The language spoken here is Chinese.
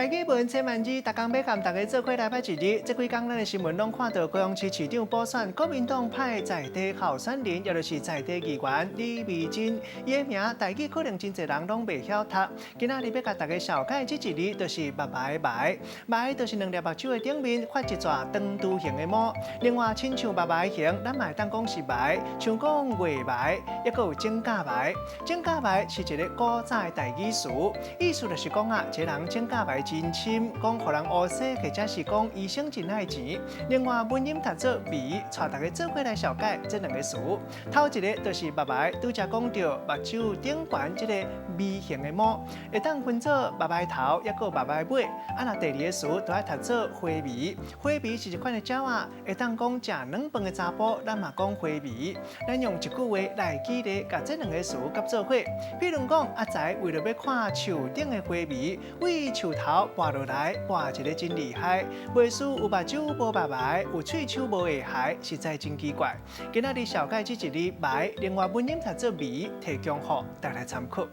台语文千万字，逐工要甲大家做伙来摆一日。这几天咱的新闻拢看到高雄市市长补选，国民党派在地候选人，也就是在地议员李美珍，伊的名台语可能真侪人拢袂晓读。今仔日要甲大家小解这一字，就是“白白白”，白就是两粒目睭的顶面发一撮长柱形的毛。另外，亲像白白形，咱嘛会当讲是白，像讲月白，也佫有真假白。真假白是一个古早的台语词，意思就是讲啊，一个人真假白真深，讲互人乌洗，或者是讲医生真爱钱。另外，文音读作美，带大家做伙来小解这两个词。头一个就是白白，拄则讲到目睭顶悬这个V形的毛，会当分做白白头，也佫白白尾。啊，那第二个词就要读作花眉，花眉是一款的鸟啊，会当讲食软饭的查甫，咱嘛讲花眉。咱用一句话来举例，甲这两个词合做伙。比如讲，阿财为了要看树顶的花眉，为树头拔落来，拔一个真厉害。袂输有目睭无白白，有喙手无下海，实在真奇怪。今仔日小解这一字白，另外文音读作眉，提供予大家参考。